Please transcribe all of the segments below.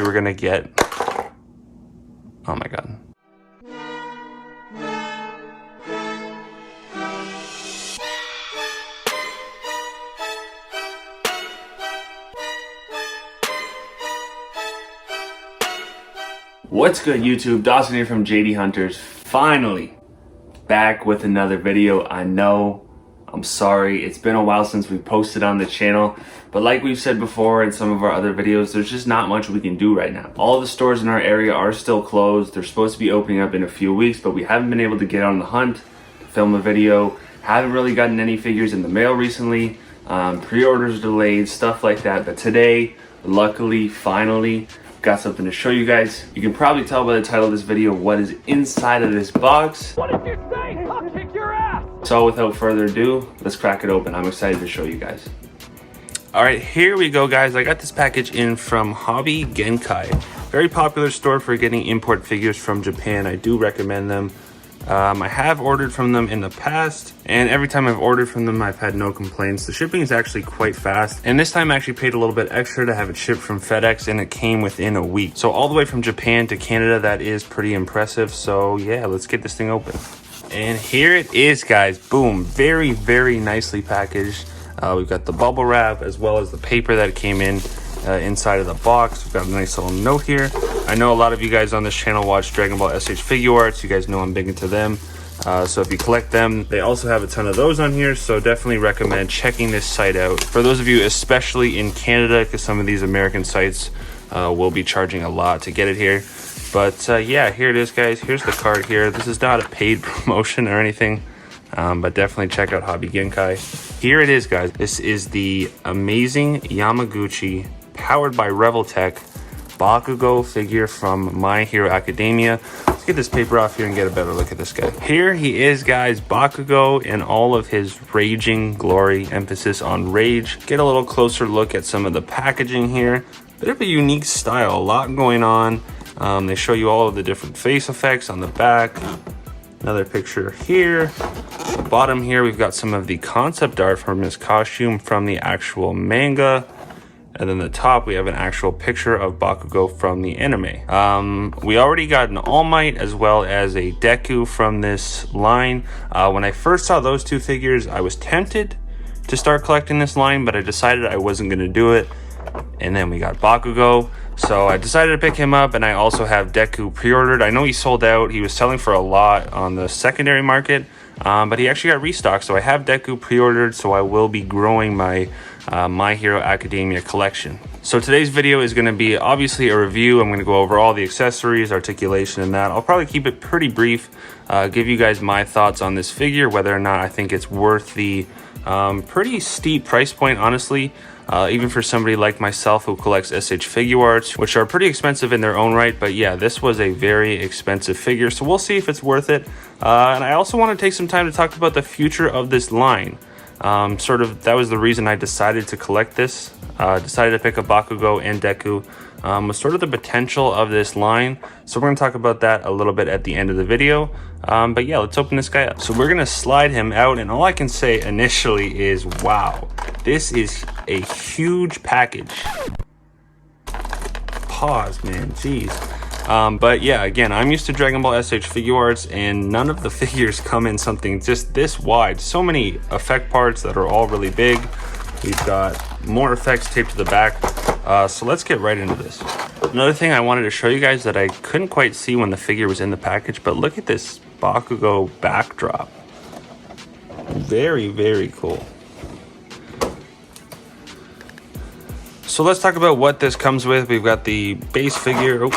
we were gonna get. Oh my god. What's good, YouTube? Dawson here from JD Hunters. Finally back with another video. I know, I'm sorry, it's been a while since we posted on the channel, but like we've said before in some of our other videos, there's just not much we can do right now. All the stores in our area are still closed. They're supposed to be opening up in a few weeks, but we haven't been able to get on the hunt to film a video. Haven't really gotten any figures in the mail recently. Pre-orders delayed, stuff like that. But today, luckily, finally, got something to show you guys. You can probably tell by the title of this video what is inside of this box. What did you say? I'll kick your ass! So without further ado, let's crack it open. I'm excited to show you guys. All right, here we go, guys. I got this package in from Hobby Genkai. Very popular store for getting import figures from Japan. I do recommend them. I have ordered from them in the past, and every time I've ordered from them, I've had no complaints. The shipping is actually quite fast, and this time I actually paid a little bit extra to have it shipped from FedEx, and it came within a week. So all the way from Japan to Canada, that is pretty impressive. So yeah, let's get this thing open. And here it is, guys. Boom. Very, very nicely packaged. We've got the bubble wrap as well as the paper that came in inside of the box. We've got a nice little note here. I know a lot of you guys on this channel watch Dragon Ball SH figure arts. You guys know I'm big into them. So if you collect them, they also have a ton of those on here. So definitely recommend checking this site out. For those of you, especially in Canada, because some of these American sites will be charging a lot to get it here. But yeah, here it is, guys. Here's the card here. This is not a paid promotion or anything. But definitely check out Hobby Genkai. Here it is, guys. This is the amazing Yamaguchi, powered by Revoltech, Bakugo figure from My Hero Academia. Let's get this paper off here and get a better look at this guy. Here he is, guys. Bakugo in all of his raging glory, emphasis on rage. Get a little closer look at some of the packaging here. Bit of a unique style, a lot going on. They show you all of the different face effects on the back. Another picture here. The bottom here, we've got some of the concept art from his costume from the actual manga. And then the top, we have an actual picture of Bakugo from the anime. We already got an All Might as well as a Deku from this line. When I first saw those two figures, I was tempted to start collecting this line, but I decided I wasn't gonna do it. And then we got Bakugo. So I decided to pick him up, and I also have Deku pre-ordered. I know he sold out. He was selling for a lot on the secondary market, but he actually got restocked. So I have Deku pre-ordered, so I will be growing my My Hero Academia collection. So today's video is going to be obviously a review. I'm going to go over all the accessories, articulation, and that. I'll probably keep it pretty brief, give you guys my thoughts on this figure, whether or not I think it's worth the pretty steep price point, honestly. Even for somebody like myself who collects SH figure arts, which are pretty expensive in their own right. But yeah, this was a very expensive figure, so we'll see if it's worth it. And I also want to take some time to talk about the future of this line. That was the reason I decided to collect this. Decided to pick up Bakugo and Deku. Was sort of the potential of this line. So we're going to talk about that a little bit at the end of the video. But yeah, let's open this guy up. So we're going to slide him out, and all I can say initially is, wow, this is a huge package. Pause, man, jeez. But yeah, again, I'm used to Dragon Ball SH figure arts, and none of the figures come in something just this wide. So many effect parts that are all really big. We've got more effects taped to the back. So let's get right into this. Another thing I wanted to show you guys that I couldn't quite see when the figure was in the package, but look at this Bakugo backdrop. Very, very cool. So let's talk about what this comes with. We've got the base figure,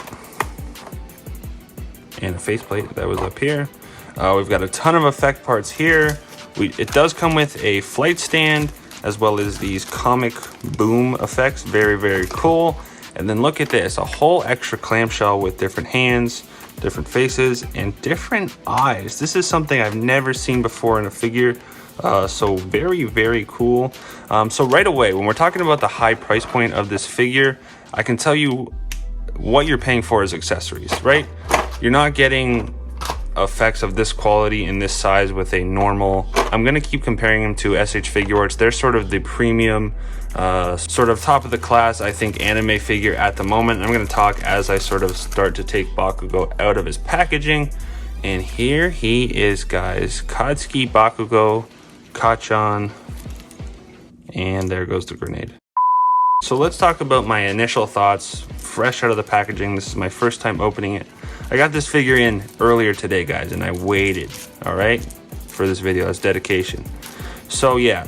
and a faceplate that was up here. We've got a ton of effect parts here. It does come with a flight stand, as well as these comic boom effects. Very, very cool. And then look at this, a whole extra clamshell with different hands, different faces, and different eyes. This is something I've never seen before in a figure. So very, very cool. So right away, when we're talking about the high price point of this figure, I can tell you what you're paying for is accessories, right? You're not getting effects of this quality in this size with a normal. I'm gonna keep comparing them to SH Figure Arts. They're sort of the premium, sort of top of the class, I think, anime figure at the moment. I'm gonna talk as I sort of start to take Bakugo out of his packaging. And here he is, guys. Katsuki Bakugo, Kachan, and there goes the grenade. So let's talk about my initial thoughts, fresh out of the packaging. This is my first time opening it. I got this figure in earlier today, guys, and I waited, all right, for this video. That's dedication. So yeah,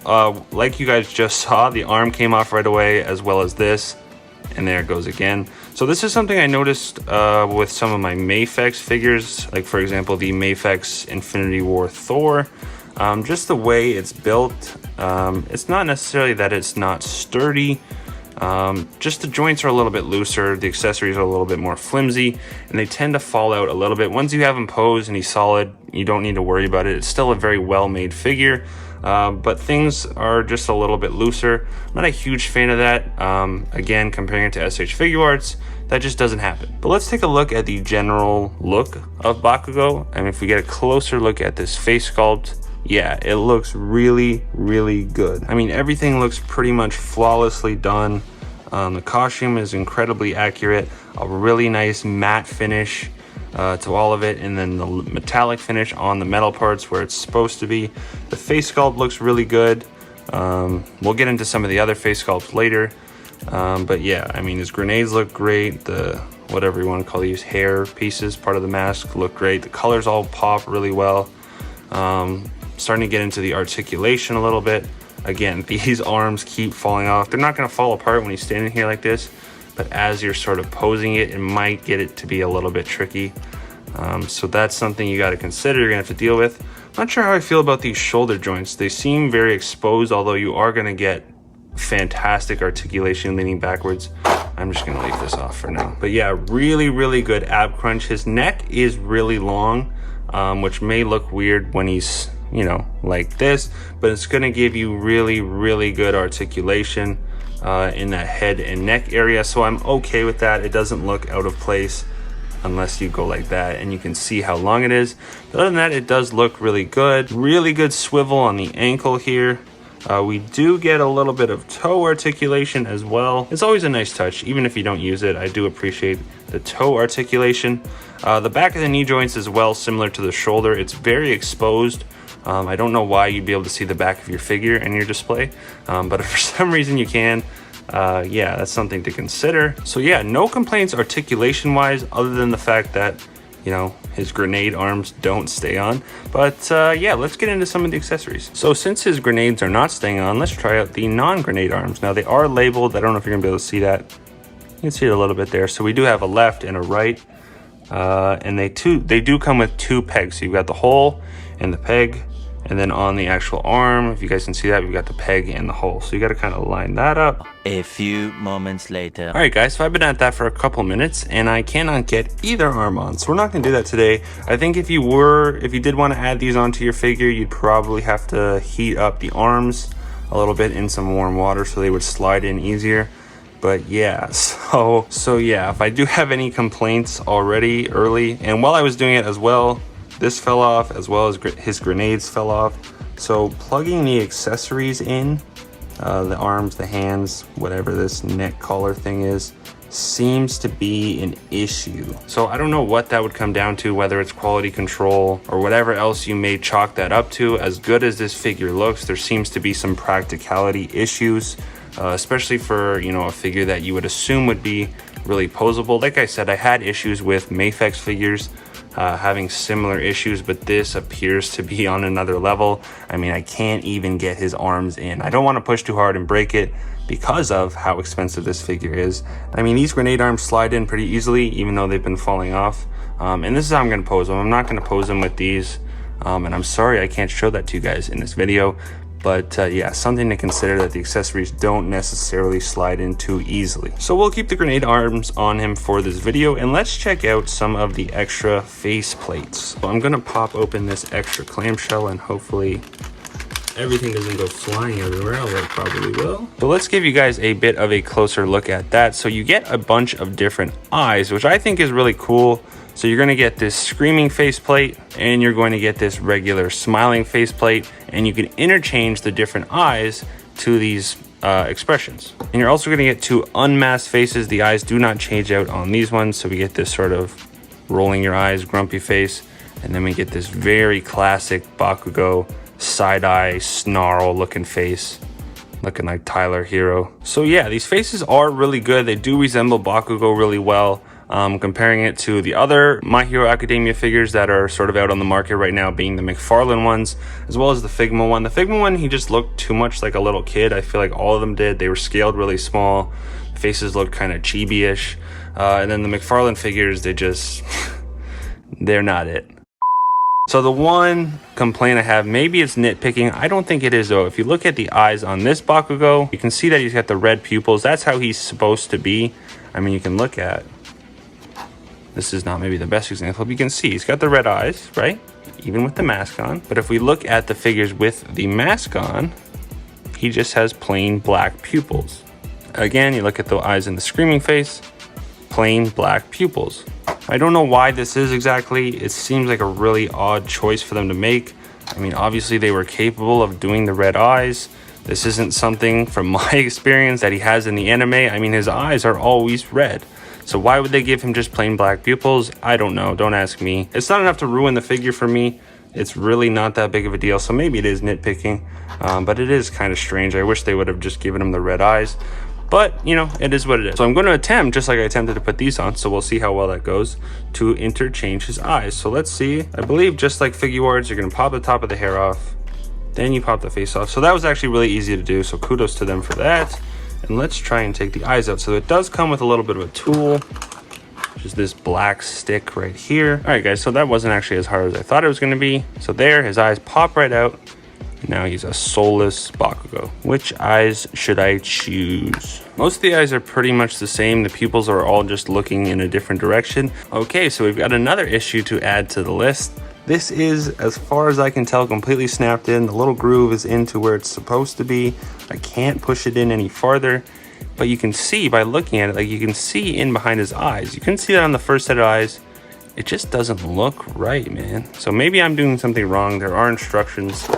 like you guys just saw, the arm came off right away, as well as this, and there it goes again. So this is something I noticed with some of my Mafex figures, like for example, the Mafex Infinity War Thor. Just the way it's built, it's not necessarily that it's not sturdy, just the joints are a little bit looser, the accessories are a little bit more flimsy, and they tend to fall out a little bit. Once you have him posed and he's solid, you don't need to worry about it. It's still a very well-made figure, but things are just a little bit looser. I'm not a huge fan of that. Again, comparing it to SH Figure Arts, that just doesn't happen. But let's take a look at the general look of Bakugo. I mean, if we get a closer look at this face sculpt, yeah, it looks really, really good. I mean, everything looks pretty much flawlessly done. The costume is incredibly accurate, a really nice matte finish to all of it, and then the metallic finish on the metal parts where it's supposed to be. The face sculpt looks really good. We'll get into some of the other face sculpts later, but yeah, I mean, his grenades look great. The whatever you want to call these hair pieces, part of the mask, look great. The colors all pop really well. Starting to get into the articulation a little bit. Again, these arms keep falling off. They're not going to fall apart when he's standing here like this, but as you're sort of posing it, it might get it to be a little bit tricky. So that's something you got to consider, you're going to have to deal with. I'm not sure how I feel about these shoulder joints. They seem very exposed, although you are going to get fantastic articulation leaning backwards. I'm just going to leave this off for now. But yeah, really, really good ab crunch. His neck is really long, which may look weird when he's, you know, like this, but it's going to give you really, really good articulation in that head and neck area. So I'm okay with that. It doesn't look out of place unless you go like that, and you can see how long it is. But other than that, it does look really good. Really good swivel on the ankle here. We do get a little bit of toe articulation as well. It's always a nice touch, even if you don't use it. I do appreciate the toe articulation. The back of the knee joints as well, similar to the shoulder. It's very exposed. I don't know why you'd be able to see the back of your figure in your display, but if for some reason you can, yeah, that's something to consider. So yeah, no complaints articulation wise, other than the fact that, you know, his grenade arms don't stay on. But yeah, let's get into some of the accessories. So since his grenades are not staying on, let's try out the non-grenade arms. Now they are labeled. I don't know if you're gonna be able to see that. You can see it a little bit there. So we do have a left and a right, and they do come with two pegs. So you've got the hole and the peg. And then on the actual arm, if you guys can see that, we've got the peg and the hole. So you got to kind of line that up. A few moments later. All right, guys, so I've been at that for a couple minutes and I cannot get either arm on. So we're not going to do that today. I think if you did want to add these onto your figure, you'd probably have to heat up the arms a little bit in some warm water so they would slide in easier. But yeah, so yeah, if I do have any complaints already early, and while I was doing it as well, this fell off, as well as his grenades fell off. So plugging the accessories in, the arms, the hands, whatever this neck collar thing is, seems to be an issue. So I don't know what that would come down to, whether it's quality control or whatever else you may chalk that up to. As good as this figure looks, there seems to be some practicality issues, especially for, you know, a figure that you would assume would be really posable. Like I said, I had issues with Mafex figures having similar issues, but this appears to be on another level. I mean, I can't even get his arms in. I don't want to push too hard and break it because of how expensive this figure is. I mean, these grenade arms slide in pretty easily, even though they've been falling off. And this is how I'm going to pose them. I'm not going to pose them with these. And I'm sorry I can't show that to you guys in this video. But yeah, something to consider, that the accessories don't necessarily slide in too easily. So we'll keep the grenade arms on him for this video, and let's check out some of the extra face plates. So I'm gonna pop open this extra clamshell and hopefully everything doesn't go flying everywhere, although it probably will. So let's give you guys a bit of a closer look at that. So you get a bunch of different eyes, which I think is really cool. So you're gonna get this screaming faceplate, and you're going to get this regular smiling faceplate, and you can interchange the different eyes to these expressions. And you're also gonna get two unmasked faces. The eyes do not change out on these ones, so we get this sort of rolling your eyes, grumpy face, and then we get this very classic Bakugo side-eye snarl looking face, looking like Tyler Hero. So yeah, these faces are really good. They do resemble Bakugo really well. Comparing it to the other My Hero Academia figures that are sort of out on the market right now, being the McFarlane ones, as well as the Figma one. The Figma one, he just looked too much like a little kid. I feel like all of them did. They were scaled really small. Faces looked kind of chibi-ish. And then the McFarlane figures, they just, they're not it. So the one complaint I have, maybe it's nitpicking. I don't think it is though. If you look at the eyes on this Bakugo, you can see that he's got the red pupils. That's how he's supposed to be. I mean, you can look at, this is not maybe the best example, but you can see he's got the red eyes, right? Even with the mask on. But if we look at the figures with the mask on, he just has plain black pupils. Again, you look at the eyes in the screaming face, plain black pupils. I don't know why this is exactly. It seems like a really odd choice for them to make. I mean, obviously they were capable of doing the red eyes. This isn't something from my experience that he has in the anime. I mean, his eyes are always red. So why would they give him just plain black pupils? I don't know. Don't ask me. It's not enough to ruin the figure for me. It's really not that big of a deal. So maybe it is nitpicking, but it is kind of strange. I wish they would have just given him the red eyes. But, you know, it is what it is. So I'm going to attempt, just like I attempted to put these on, so we'll see how well that goes, to interchange his eyes. So let's see. I believe just like Figuarts, you're going to pop the top of the hair off. Then you pop the face off. So that was actually really easy to do. So kudos to them for that. And let's try and take the eyes out. So it does come with a little bit of a tool, which is this black stick right here. All right, guys, so that wasn't actually as hard as I thought it was going to be. So there, his eyes pop right out. Now he's a soulless Bakugo. Which eyes should I choose? Most of the eyes are pretty much the same. The pupils are all just looking in a different direction. Okay, so we've got another issue to add to the list. This is, as far as I can tell, completely snapped in. The little groove is into where it's supposed to be. I can't push it in any farther, but you can see by looking at it, like you can see in behind his eyes. You can see that on the first set of eyes. It just doesn't look right, man. So maybe I'm doing something wrong. There are instructions.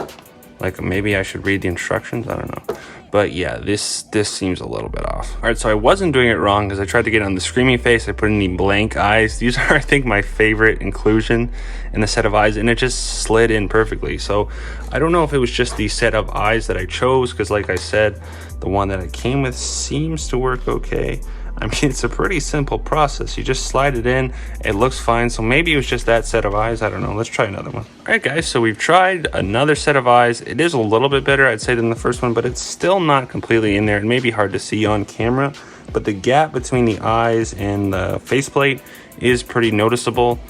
Like maybe I should read the instructions. I don't know. But yeah, this seems a little bit off. All right, so I wasn't doing it wrong because I tried to get on the screaming face. I put in the blank eyes. These are, I think, my favorite inclusion in the set of eyes, and it just slid in perfectly. So I don't know if it was just the set of eyes that I chose, because like I said, the one that I came with seems to work okay. I mean, it's a pretty simple process. You just slide it in, it looks fine. So maybe it was just that set of eyes. I don't know. Let's try another one. All right, guys, so we've tried another set of eyes. It is a little bit better, I'd say, than the first one, but it's still not completely in there. It may be hard to see on camera, but the gap between the eyes and the faceplate is pretty noticeable.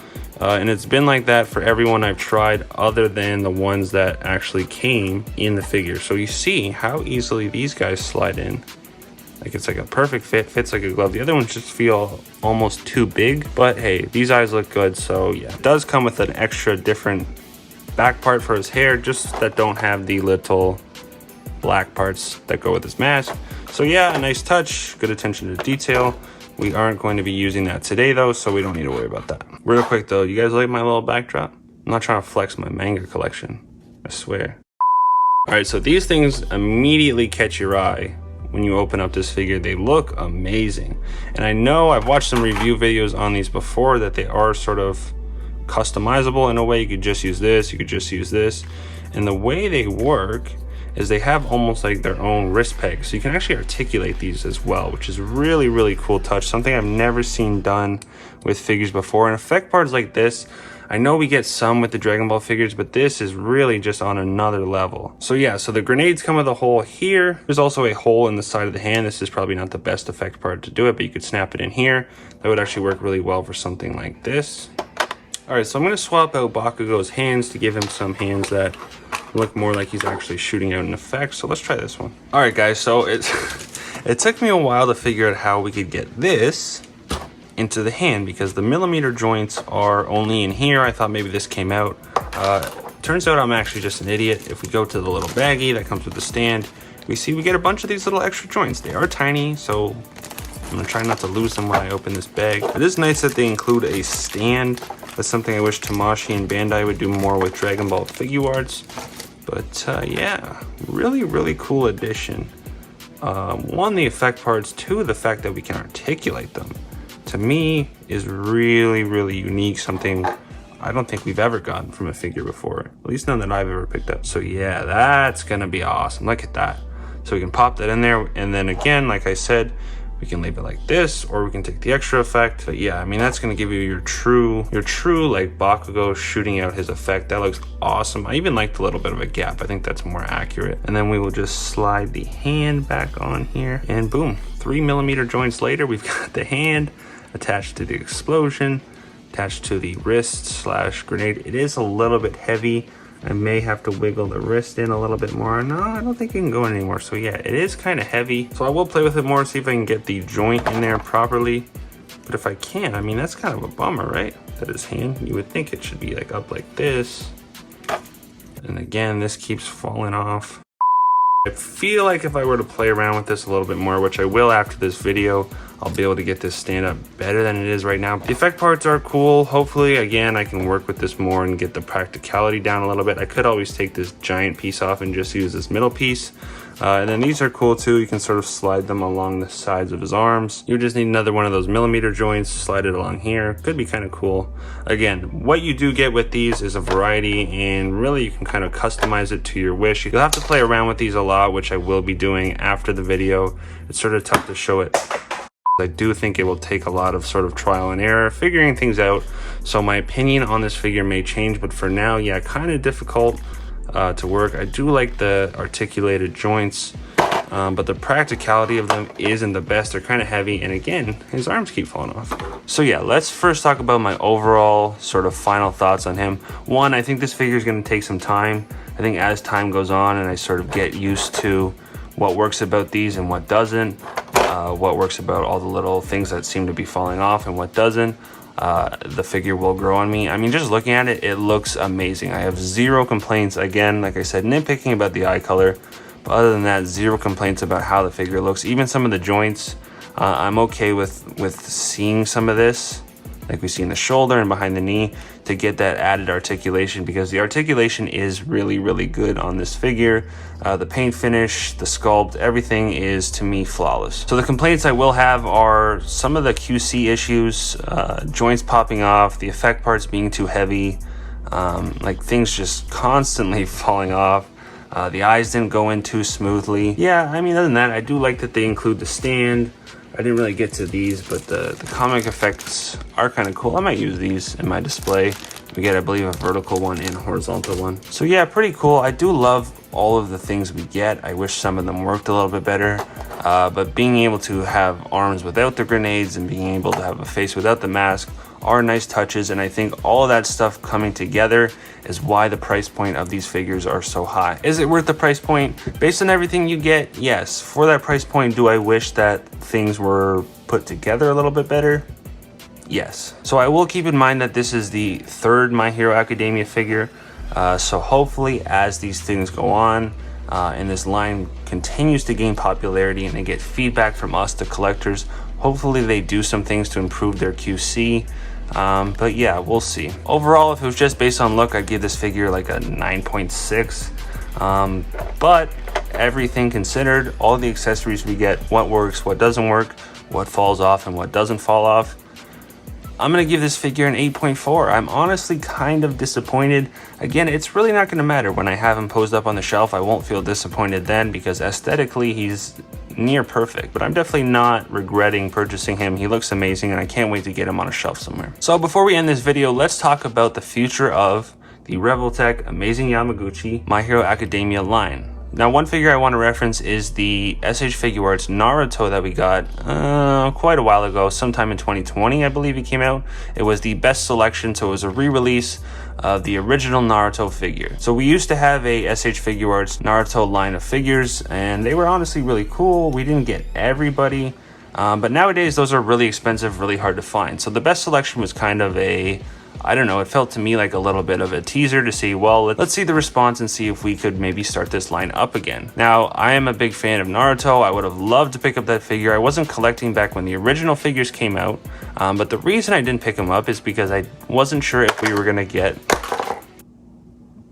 And it's been like that for everyone I've tried other than the ones that actually came in the figure. So you see how easily these guys slide in. Like it's like a perfect fit, fits like a glove. The other ones just feel almost too big, but hey, these eyes look good. So yeah, it does come with an extra different back part for his hair, just that don't have the little black parts that go with his mask. So yeah, a nice touch, good attention to detail. We aren't going to be using that today though, so we don't need to worry about that. Real quick though, you guys like my little backdrop? I'm not trying to flex my manga collection, I swear. All right, so these things immediately catch your eye. When you open up this figure, they look amazing. And I know I've watched some review videos on these before that they are sort of customizable in a way. You could just use this, you could just use this. And the way they work is they have almost like their own wrist peg. So you can actually articulate these as well, which is really, really cool touch. Something I've never seen done with figures before. And effect parts like this, I know we get some with the Dragon Ball figures, but this is really just on another level. So yeah, so the grenades come with a hole here. There's also a hole in the side of the hand. This is probably not the best effect part to do it, but you could snap it in here. That would actually work really well for something like this. All right, so I'm gonna swap out Bakugo's hands to give him some hands that look more like he's actually shooting out an effect. So let's try this one. All right, guys, so it took me a while to figure out how we could get this into the hand, because the millimeter joints are only in here. I thought maybe this came out. turns out I'm actually just an idiot. If we go to the little baggie that comes with the stand, we see we get a bunch of these little extra joints. They are tiny, so I'm gonna try not to lose them when I open this bag. It is nice that they include a stand. That's something I wish Tamashii and Bandai would do more with Dragon Ball Figuarts. But yeah, really cool addition. One, the effect parts. Two, the fact that we can articulate them, to me, is really unique. Something I don't think we've ever gotten from a figure before, at least none that I've ever picked up. So yeah, that's gonna be awesome. Look at that. So we can pop that in there, and then again, like I said, we can leave it like this, or we can take the extra effect. But yeah, I mean, that's gonna give you your true like Bakugo shooting out his effect. That looks awesome. I even like the little bit of a gap. I think that's more accurate. And then we will just slide the hand back on here, and boom, 3mm joints later, we've got the hand attached to the explosion, attached to the wrist / grenade. It is a little bit heavy. I may have to wiggle the wrist in a little bit more. No, I don't think it can go anymore. So yeah, it is kind of heavy. So I will play with it more, see if I can get the joint in there properly. But if I can, I mean, that's kind of a bummer, right? That his hand, you would think it should be like up like this. And again, this keeps falling off. I feel like if I were to play around with this a little bit more, which I will after this video, I'll be able to get this stand up better than it is right now. The effect parts are cool. Hopefully, again, I can work with this more and get the practicality down a little bit. I could always take this giant piece off and just use this middle piece. And then these are cool too. You can sort of slide them along the sides of his arms. You just need another one of those millimeter joints, slide it along here. Could be kind of cool. Again, what you do get with these is a variety, and really you can kind of customize it to your wish. You'll have to play around with these a lot, which I will be doing after the video. It's sort of tough to show it. I do think it will take a lot of sort of trial and error, figuring things out. So my opinion on this figure may change, but for now, yeah, kind of difficult to work. I do like the articulated joints, but the practicality of them isn't the best. They're kind of heavy, and again, his arms keep falling off. So yeah, let's first talk about my overall sort of final thoughts on him. One, I think this figure is going to take some time. I think as time goes on and I sort of get used to what works about these and what doesn't, what works about all the little things that seem to be falling off and what doesn't, the figure will grow on me. I mean, just looking at it, it looks amazing. I have zero complaints. Again, like I said, nitpicking about the eye color, but other than that, zero complaints about how the figure looks. Even some of the joints, I'm okay with seeing some of this, like we see in the shoulder and behind the knee, to get that added articulation, because the articulation is really good on this figure. The paint finish, the sculpt, everything is, to me, flawless. So the complaints I will have are some of the QC issues, joints popping off, the effect parts being too heavy, like things just constantly falling off. The eyes didn't go in too smoothly. Yeah, I mean, other than that, I do like that they include the stand. I didn't really get to these, but the comic effects are kind of cool. I might use these in my display. We get, I believe, a vertical one and a horizontal one. So yeah, pretty cool. I do love all of the things we get. I wish some of them worked a little bit better. But being able to have arms without the grenades and being able to have a face without the mask are nice touches, and I think all of that stuff coming together is why the price point of these figures are so high. Is it worth the price point? Based on everything you get, yes. For that price point, do I wish that things were put together a little bit better? Yes. So I will keep in mind that this is the third My Hero Academia figure, so hopefully as these things go on, and this line continues to gain popularity and they get feedback from us, the collectors, hopefully they do some things to improve their QC. But yeah, we'll see. Overall, if it was just based on look, I'd give this figure like a 9.6. But everything considered, all the accessories we get, what works, what doesn't work, what falls off and what doesn't fall off, I'm gonna give this figure an 8.4. I'm honestly kind of disappointed. Again, it's really not gonna matter. When I have him posed up on the shelf, I won't feel disappointed then, because aesthetically he's near perfect, but I'm definitely not regretting purchasing him. He looks amazing and I can't wait to get him on a shelf somewhere. So before we end this video, let's talk about the future of the Revoltech Amazing Yamaguchi My Hero Academia line. Now, one figure I want to reference is the SH Figuarts Naruto that we got quite a while ago, sometime in 2020, I believe it came out. It was the best selection, so it was a re-release of the original Naruto figure. So we used to have a SH Figuarts Naruto line of figures, and they were honestly really cool. We didn't get everybody, but nowadays those are really expensive, really hard to find. So the best selection was kind of a I don't know, it felt to me like a little bit of a teaser to see, well, let's see the response and see if we could maybe start this line up again. Now, I am a big fan of Naruto. I would have loved to pick up that figure. I wasn't collecting back when the original figures came out, but the reason I didn't pick him up is because I wasn't sure if we were gonna get...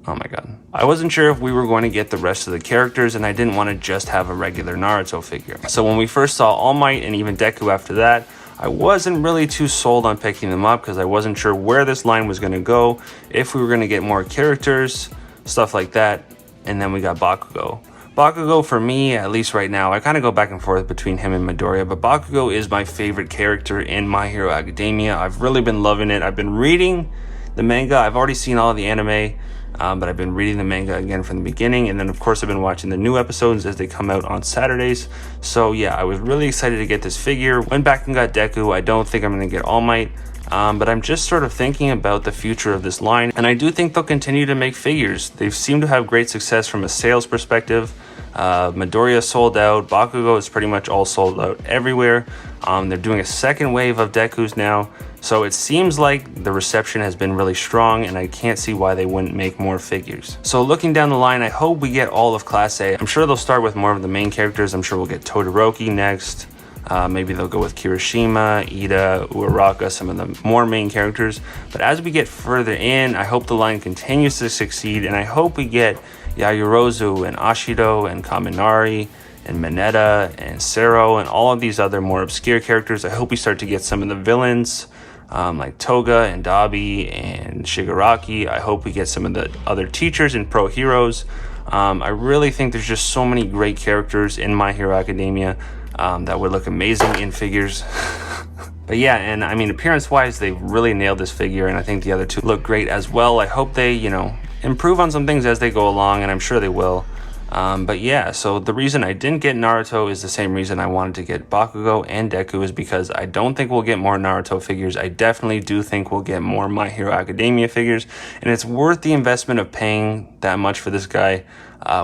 Oh my god. I wasn't sure if we were going to get the rest of the characters, and I didn't want to just have a regular Naruto figure. So when we first saw All Might and even Deku after that, I wasn't really too sold on picking them up because I wasn't sure where this line was going to go, if we were going to get more characters, stuff like that. And then we got Bakugo. Bakugo, for me, at least right now, I kind of go back and forth between him and Midoriya, but Bakugo is my favorite character in My Hero Academia. I've really been loving it. I've been reading the manga. I've already seen all of the anime. But I've been reading the manga again from the beginning, and then of course I've been watching the new episodes as they come out on Saturdays. So yeah, I was really excited to get this figure. Went back and got Deku. I don't think I'm going to get All Might, but I'm just sort of thinking about the future of this line, and I do think they'll continue to make figures. They seem to have great success from a sales perspective. Midoriya sold out. Bakugo is pretty much all sold out everywhere. They're doing a second wave of Dekus now. So it seems like the reception has been really strong, and I can't see why they wouldn't make more figures. So looking down the line, I hope we get all of Class A. I'm sure they'll start with more of the main characters. I'm sure we'll get Todoroki next. Maybe they'll go with Kirishima, Ida, Uraraka, some of the more main characters. But as we get further in, I hope the line continues to succeed, and I hope we get Yaoyorozu and Ashido and Kaminari and Mineta and Sero and all of these other more obscure characters. I hope we start to get some of the villains, like Toga and Dabi and Shigaraki. I hope we get some of the other teachers and pro heroes. I really think there's just so many great characters in My Hero Academia that would look amazing in figures. But yeah, and I mean, appearance wise, they really nailed this figure, and I think the other two look great as well. I hope they, you know, improve on some things as they go along, and I'm sure they will. But yeah, so the reason I didn't get Naruto is the same reason I wanted to get Bakugo and Deku, is because I don't think we'll get more Naruto figures. I definitely do think we'll get more My Hero Academia figures, and it's worth the investment of paying that much for this guy,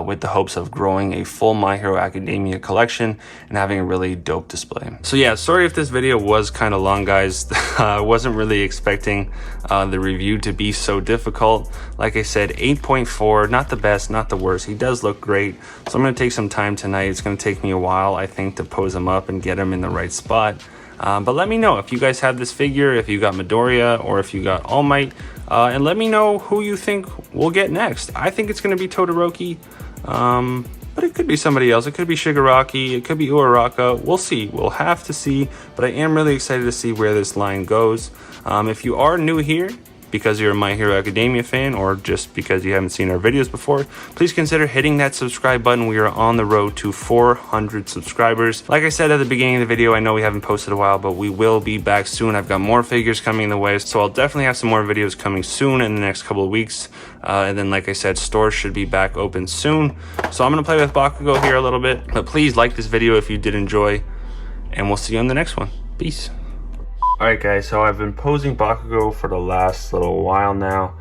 with the hopes of growing a full My Hero Academia collection and having a really dope display. So yeah, sorry if this video was kind of long, guys. I wasn't really expecting the review to be so difficult. Like I said, 8.4, not the best, not the worst. He does look great. So I'm going to take some time tonight. It's going to take me a while, I think, to pose him up and get him in the right spot. But let me know if you guys have this figure, if you got Midoriya, or if you got All Might, and let me know who you think we'll get next. I think it's going to be Todoroki, but it could be somebody else. It could be Shigaraki, it could be Uraraka. We'll see. We'll have to see, but I am really excited to see where this line goes. If you are new here, because you're a My Hero Academia fan, or just because you haven't seen our videos before, please consider hitting that subscribe button. We are on the road to 400 subscribers. Like I said at the beginning of the video, I know we haven't posted a while, but we will be back soon. I've got more figures coming the way, so I'll definitely have some more videos coming soon in the next couple of weeks. And then, like I said, stores should be back open soon. So I'm going to play with Bakugo here a little bit, but please like this video if you did enjoy, and we'll see you on the next one. Peace. Alright guys, so I've been posing Bakugo for the last little while now.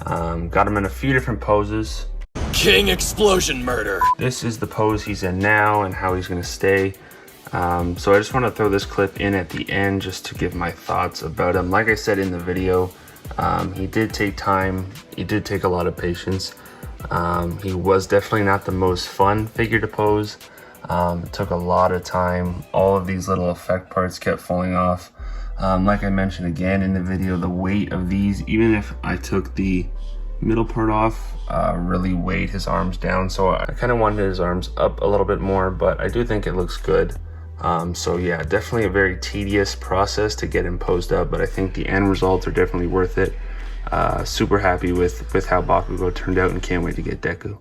Got him in a few different poses. King Explosion Murder. This is the pose he's in now and how he's going to stay. So I just want to throw this clip in at the end just to give my thoughts about him. Like I said in the video, he did take time. He did take a lot of patience. He was definitely not the most fun figure to pose. It took a lot of time. All of these little effect parts kept falling off. Like I mentioned again in the video, the weight of these, even if I took the middle part off, really weighed his arms down. So I kind of wanted his arms up a little bit more, but I do think it looks good. So yeah, definitely a very tedious process to get him posed up, but I think the end results are definitely worth it. Super happy with how Bakugo turned out, and can't wait to get Deku.